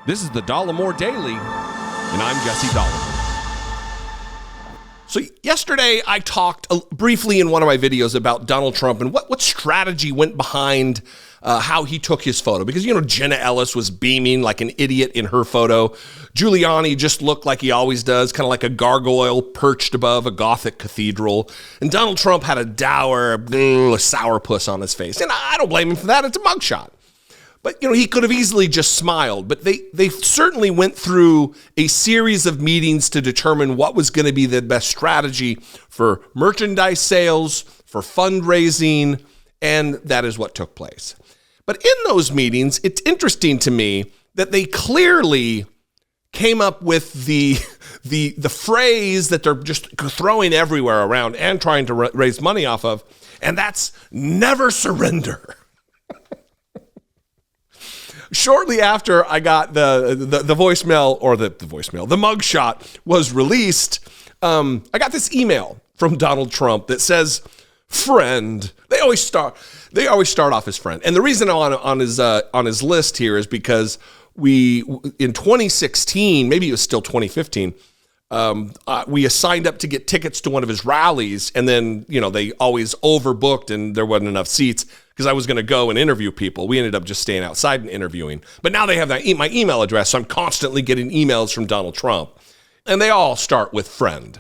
This is the Dollemore Daily, and I'm Jesse Dollemore. So yesterday I talked briefly in one of my videos about Donald Trump and what strategy went behind how he took his photo. Because, you know, Jenna Ellis was beaming like an idiot in her photo. Giuliani just looked like he always does, kind of like a gargoyle perched above a Gothic cathedral. And Donald Trump had a dour, sourpuss on his face. And I don't blame him for that. It's a mugshot. But, you know, he could have easily just smiled. But they certainly went through a series of meetings to determine what was going to be the best strategy for merchandise sales, for fundraising, and that is what took place. But in those meetings, it's interesting to me that they clearly came up with the phrase that they're just throwing everywhere around and trying to raise money off of, and that's never surrender. Shortly after I got the voicemail, or the mugshot was released, I got this email from Donald Trump that says, "Friend." They always start off as friend. And the reason I'm on his list here is because we, in 2016, maybe it was still 2015, we signed up to get tickets to one of his rallies, and then, you know, they always overbooked and there wasn't enough seats because I was going to go and interview people. We ended up just staying outside and interviewing. But now they have my email address, so I'm constantly getting emails from Donald Trump. And they all start with friend.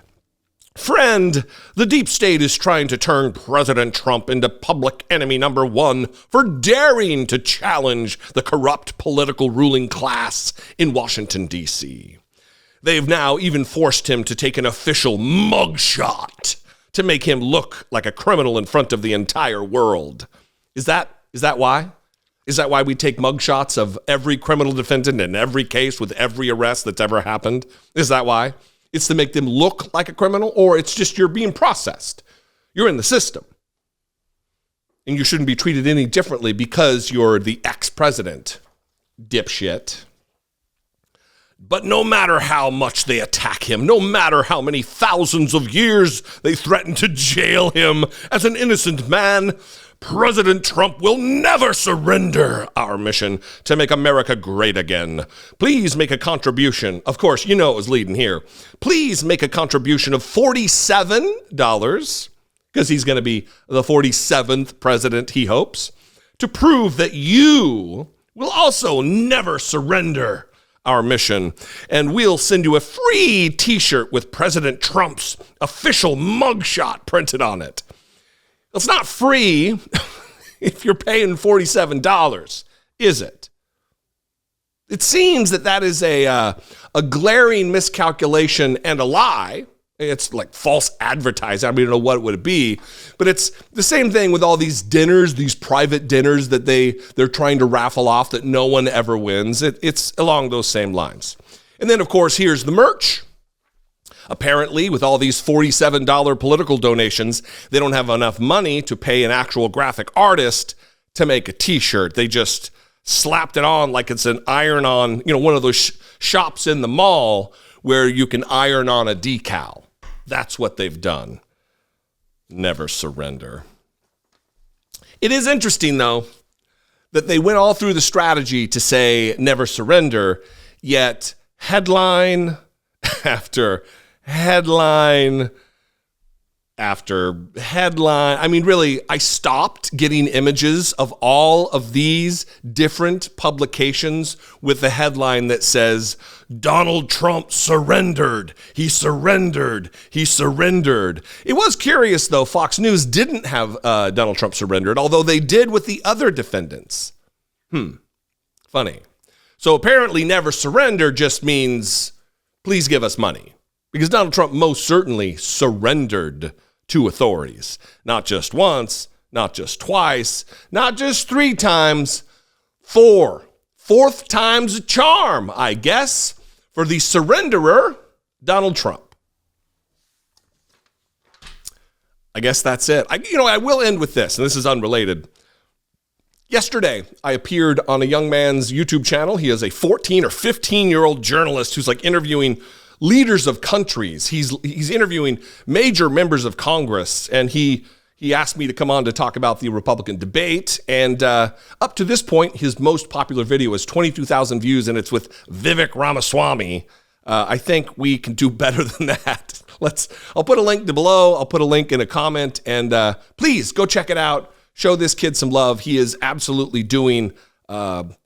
Friend, the deep state is trying to turn President Trump into public enemy number one for daring to challenge the corrupt political ruling class in Washington, D.C. They've now even forced him to take an official mugshot to make him look like a criminal in front of the entire world. Is that why? Is that why we take mugshots of every criminal defendant in every case with every arrest that's ever happened? Is that why? It's to make them look like a criminal, or it's just you're being processed. You're in the system. And you shouldn't be treated any differently because you're the ex-president, dipshit. But no matter how much they attack him, no matter how many thousands of years they threaten to jail him as an innocent man, President Trump will never surrender our mission to make America great again. Please make a contribution. Of course, you know it was leading here. Please make a contribution of $47, because he's going to be the 47th president, he hopes, to prove that you will also never surrender our mission. And we'll send you a free t-shirt with President Trump's official mugshot printed on it. It's not free if you're paying $47, is it? It seems that is a glaring miscalculation and a lie. It's like false advertising. I don't know what it would be, but it's the same thing with all these dinners, these private dinners that they're trying to raffle off that no one ever wins. It's along those same lines. And then, of course, here's the merch. Apparently, with all these $47 political donations, they don't have enough money to pay an actual graphic artist to make a t-shirt. They just slapped it on like it's an iron-on, you know, one of those shops in the mall where you can iron on a decal. That's what they've done. Never surrender. It is interesting, though, that they went all through the strategy to say never surrender, yet headline after headline after headline. I mean, really, I stopped getting images of all of these different publications with the headline that says, Donald Trump surrendered. He surrendered. He surrendered. It was curious, though, Fox News didn't have Donald Trump surrendered, although they did with the other defendants. Funny. So apparently never surrender just means please give us money. Because Donald Trump most certainly surrendered to authorities. Not just once, not just twice, not just 3 times, 4. 4th time's a charm, I guess, for the surrenderer, Donald Trump. I guess that's it. I will end with this, and this is unrelated. Yesterday, I appeared on a young man's YouTube channel. He is a 14 or 15-year-old journalist who's like interviewing leaders of countries. He's interviewing major members of Congress, and he He asked me to come on to talk about the Republican debate. And up to this point, his most popular video is 22,000 views, and it's with Vivek Ramaswamy. I think we can do better than that. I'll put a link below. I'll put a link in a comment. And please go check it out. Show this kid some love. He is absolutely doing an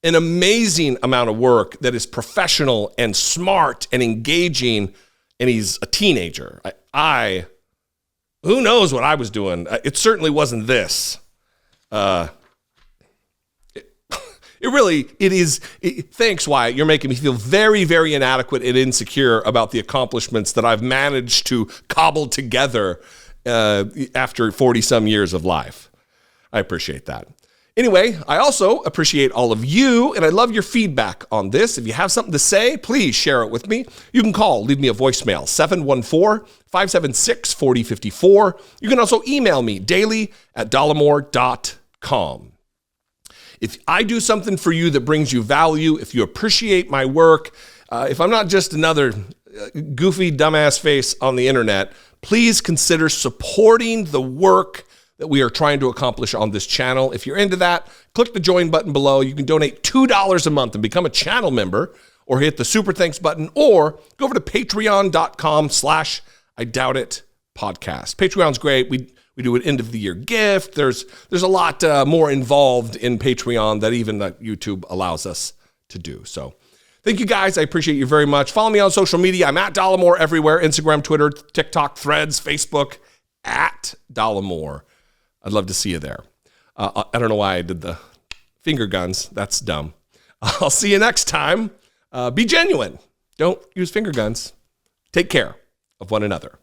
amazing amount of work that is professional and smart and engaging. And he's a teenager. Who knows what I was doing? It certainly wasn't this. Thanks, Wyatt. You're making me feel very, very inadequate and insecure about the accomplishments that I've managed to cobble together after 40-some years of life. I appreciate that. Anyway, I also appreciate all of you, and I love your feedback on this. If you have something to say, please share it with me. You can leave me a voicemail, 714-576-4054. You can also email me, daily@dollemore.com. If I do something for you that brings you value, if you appreciate my work, if I'm not just another goofy dumbass face on the internet, please consider supporting the work that we are trying to accomplish on this channel. If you're into that, click the join button below. You can donate $2 a month and become a channel member, or hit the super thanks button, or go over to patreon.com/IDoubtIt podcast. Patreon's great. We do an end of the year gift. There's a lot more involved in Patreon that even YouTube allows us to do. So thank you guys. I appreciate you very much. Follow me on social media. I'm at Dollemore everywhere. Instagram, Twitter, TikTok, Threads, Facebook, at Dollemore. I'd love to see you there. I don't know why I did the finger guns. That's dumb. I'll see you next time. Be genuine. Don't use finger guns. Take care of one another.